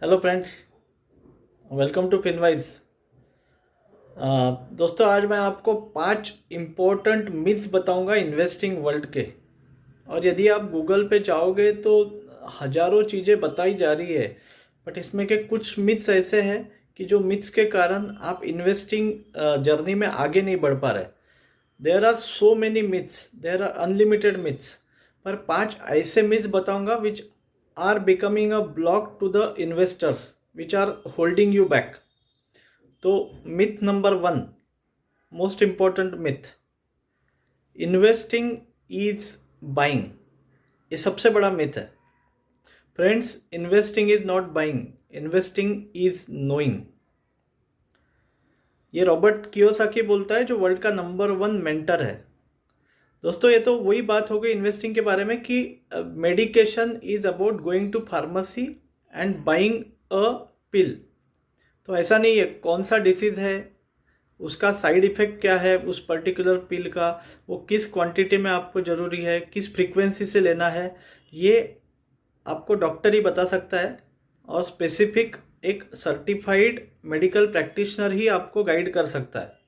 Hello friends, welcome to Finwise. दोस्तों, आज मैं आपको 5 इम्पोर्टेंट मिथ्स बताऊंगा इन्वेस्टिंग वर्ल्ड के। और यदि आप गूगल पे जाओगे तो हजारों चीज़ें बताई जा रही है, बट इसमें के कुछ मिथ्स ऐसे हैं कि जो मिथ्स के कारण आप इन्वेस्टिंग जर्नी में आगे नहीं बढ़ पा रहे। There are so many myths, there are unlimited myths, पर 5 ऐसे मिथ्स बताऊंगा which are becoming a block to the investors which are holding you back. तो myth number 1, most important myth, investing is buying. ये सबसे बड़ा myth है friends. Investing is not buying, investing is knowing. ये Robert Kiyosaki बोलता है, जो world का नंबर 1 मेंटर है। दोस्तों, ये तो वही बात हो गई इन्वेस्टिंग के बारे में कि medication is about going to pharmacy and buying a pill. तो ऐसा नहीं है, कौन सा डिसीज़ है, उसका साइड इफ़ेक्ट क्या है, उस पर्टिकुलर पिल का, वो किस क्वांटिटी में आपको ज़रूरी है, किस फ्रीक्वेंसी से लेना है, ये आपको डॉक्टर ही बता सकता है। और स्पेसिफिक एक सर्टिफाइड मेडिकल प्रैक्टिशनर ही आपको गाइड कर सकता है।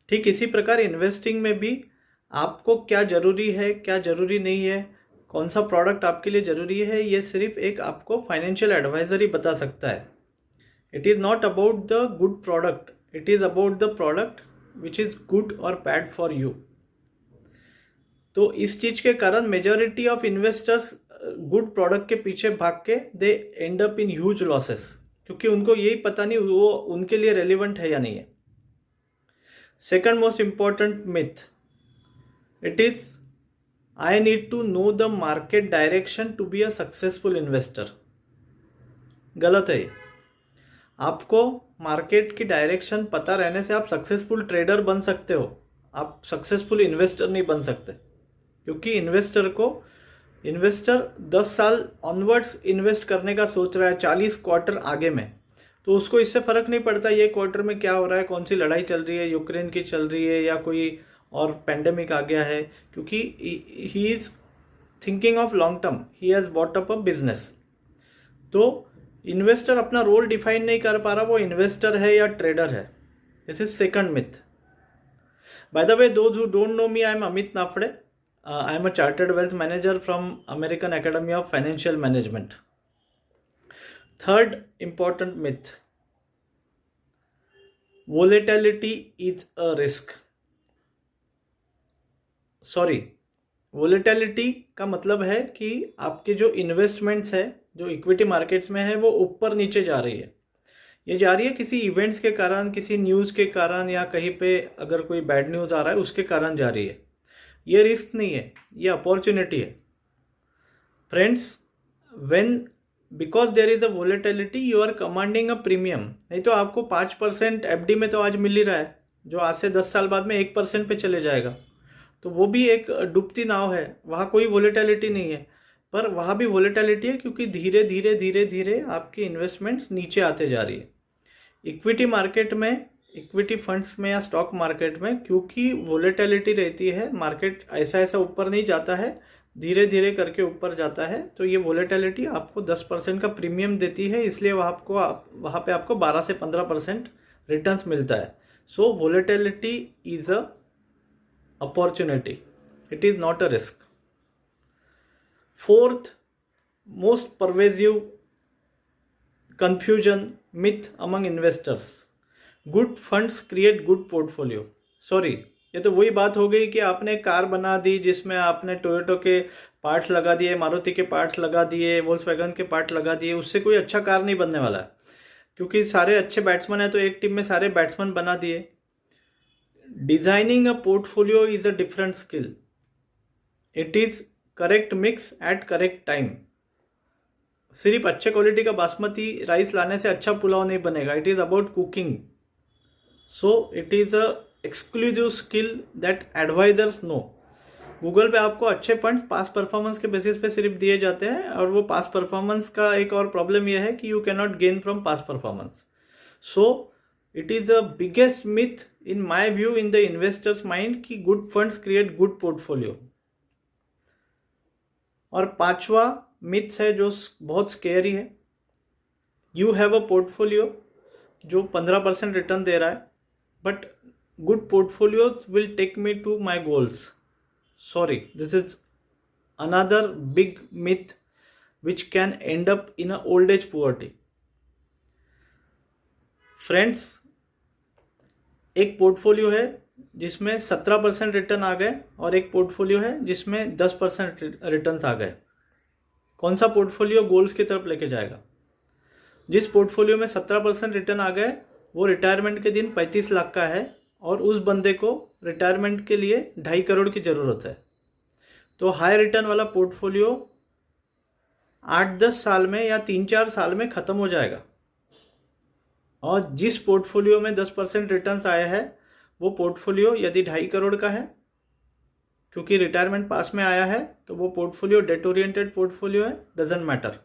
ठीक इसी प्रकार इन्वेस्टिंग में भी आपको क्या ज़रूरी है, क्या ज़रूरी नहीं है, कौन सा प्रोडक्ट आपके लिए ज़रूरी है, ये सिर्फ एक आपको फाइनेंशियल एडवाइज़र ही बता सकता है। It is not about the good product, it is about the product which is good और बैड फॉर यू। तो इस चीज़ के कारण majority of investors good product के पीछे भाग के दे end up in huge losses, क्योंकि उनको यही पता नहीं वो उनके लिए रेलिवेंट है या नहीं है। Second most important myth, it is I need to know the market direction to be a successful investor. गलत है ये। आपको मार्केट की डायरेक्शन पता रहने से आप सक्सेसफुल ट्रेडर बन सकते हो, आप सक्सेसफुल इन्वेस्टर नहीं बन सकते। क्योंकि इन्वेस्टर 10 साल ऑनवर्ड्स इन्वेस्ट करने का सोच रहा है, 40 क्वार्टर आगे में, तो उसको इससे फ़र्क नहीं पड़ता ये क्वार्टर में क्या हो रहा है, कौन सी लड़ाई चल रही है, यूक्रेन की चल रही है या कोई और पैंडेमिक आ गया है, क्योंकि he is thinking of long term, he has bought up a business. तो इन्वेस्टर अपना रोल डिफाइन नहीं कर पा रहा, वो इन्वेस्टर है या ट्रेडर है। This is second myth. By the way, those who don't know me, I am Amit Naphade. I am a chartered wealth manager from American Academy of Financial Management. Third important myth, volatility is a risk. Sorry, volatility का मतलब है कि आपके जो investments है, जो equity markets में है, वो ऊपर नीचे जा रही है। ये जा रही है किसी इवेंट्स के कारण, किसी न्यूज़ के कारण, या कहीं पे अगर कोई बैड न्यूज़ आ रहा है उसके कारण जा रही है। ये रिस्क नहीं है, ये अपॉर्चुनिटी है friends. When because there is a volatility you are commanding a premium. नहीं तो आपको 5% एफडी में तो आज मिल ही रहा है, जो आज से 10 साल बाद में 1% पे चले जाएगा। तो वो भी एक डूबती नाव है, वहाँ कोई वोलेटिलिटी नहीं है। पर वहाँ भी वोलेटिलिटी है क्योंकि धीरे धीरे धीरे धीरे आपकी इन्वेस्टमेंट्स नीचे आते जा रही है। इक्विटी मार्केट में, इक्विटी फंड्स में या स्टॉक मार्केट में, क्योंकि वोलेटिलिटी रहती है, मार्केट ऐसा ऐसा ऊपर नहीं जाता है, धीरे धीरे करके ऊपर जाता है। तो ये वोलेटिलिटी आपको 10% का प्रीमियम देती है, इसलिए वहाँ पे आपको 12 से 15% रिटर्न्स मिलता है। So volatility is a opportunity, it is not a risk. Fourth most pervasive confusion myth among investors, good funds create good portfolio. Sorry, ये तो वही बात हो गई कि आपने कार बना दी जिसमें आपने टोयोटो के पार्ट्स लगा दिए, मारुति के पार्ट्स लगा दिए, वोल्क्सवैगन के पार्ट लगा दिए, उससे कोई अच्छा कार नहीं बनने वाला है। क्योंकि सारे अच्छे बैट्समैन हैं तो एक टीम में सारे बैट्समैन बना दिए। Designing a portfolio is a different skill. It is correct mix at correct time. सिर्फ अच्छे क्वालिटी का बासमती राइस लाने से अच्छा पुलाव नहीं बनेगा। It is about cooking. So it is a exclusive skill that advisers know. Google पे आपको अच्छे फंड्स पास परफॉर्मेंस के बेसिस पे सिर्फ दिए जाते हैं, और वो पास परफॉर्मेंस का एक और प्रॉब्लम यह है कि you can not gain from past performance. So it is a biggest myth in my view in the investors mind कि good funds create good portfolio. और पांचवा मिथ है जो बहुत स्केरी है, यू हैव अ पोर्टफोलियो जो 15% return दे रहा है, but good portfolios will take me to my goals. Sorry, this is another big myth which can end up in a old age poverty. Friends, एक portfolio है जिसमें 17% return आ गए और एक पोर्टफोलियो है जिसमें 10% रिटर्न्स आ गए. कौन सा पोर्टफोलियो गोल्स की तरफ लेके जाएगा? जिस पोर्टफोलियो में 17% रिटर्न आ गए वो रिटायरमेंट के दिन 35 लाख का है और उस बंदे को रिटायरमेंट के लिए 2.5 करोड़ की ज़रूरत है. तो हाई रिटर्न वाला पोर्टफोलियो 8-10 साल में या 3-4 साल में ख़त्म हो जाएगा. और जिस पोर्टफोलियो में 10% रिटर्न्स आए हैं वो पोर्टफोलियो यदि 2.5 करोड़ का है, क्योंकि रिटायरमेंट पास में आया है, तो वो पोर्टफोलियो डेट ओरिएंटेड पोर्टफोलियो है, डजेंट मैटर.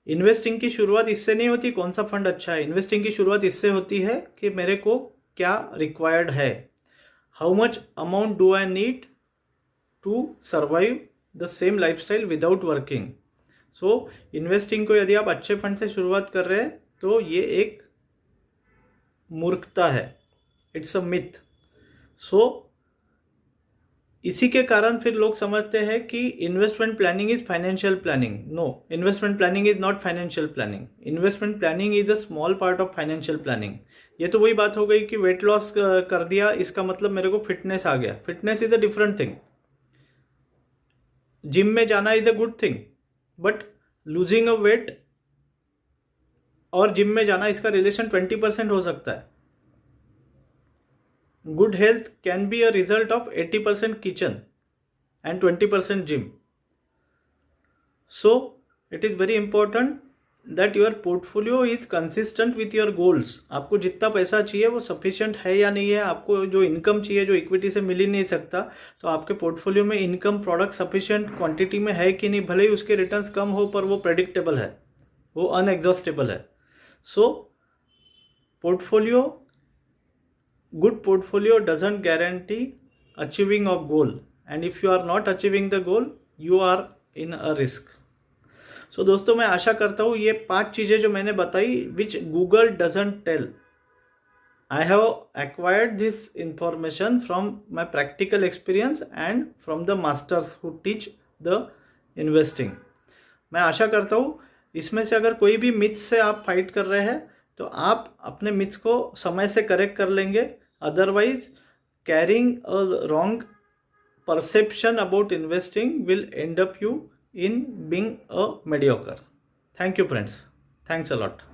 इन्वेस्टिंग की शुरुआत इससे नहीं होती कौन सा फंड अच्छा है. इन्वेस्टिंग की शुरुआत इससे होती है कि मेरे को क्या रिक्वायर्ड है, how much amount do I need to survive the same lifestyle without working. So investing को यदि आप अच्छे फंड से शुरुआत कर रहे हैं तो ये एक मूर्खता है, इट्स अ मिथ. सो इसी के कारण फिर लोग समझते हैं कि investment planning is financial planning. No, investment planning is not financial planning. Investment planning is a small part of financial planning. ये तो वही बात हो गई कि वेट लॉस कर दिया इसका मतलब मेरे को फिटनेस आ गया. Fitness is a different thing. Gym में जाना is a good thing, but losing a weight और जिम में जाना इसका रिलेशन 20% हो सकता है. Good health can be a result of 80% kitchen and 20% gym. So it is very important that your portfolio is consistent with your goals. आपको जितना पैसा चाहिए वो सफिशिएंट है या नहीं है, आपको जो इनकम चाहिए जो इक्विटी से मिल ही नहीं सकता, तो आपके पोर्टफोलियो में इनकम प्रोडक्ट सफिशिएंट क्वांटिटी में है कि नहीं. भले ही उसके रिटर्न्स कम हो पर वो प्रेडिक्टेबल है, वो अनएग्जॉस्टेबल है. So portfolio, good portfolio doesn't guarantee achieving of goal, and if you are not achieving the goal you are in a risk. So दोस्तों, मैं आशा करता हूँ ये 5 चीज़ें जो मैंने बताई which Google doesn't tell, I have acquired this information from my practical experience and from the masters who teach the investing. मैं आशा करता हूँ इसमें से अगर कोई भी मिथ्स से आप फाइट कर रहे हैं तो आप अपने मिथ्स को समय से करेक्ट कर लेंगे. Otherwise carrying a wrong perception about investing will end up you in being a mediocre. Thank you friends. Thanks a lot.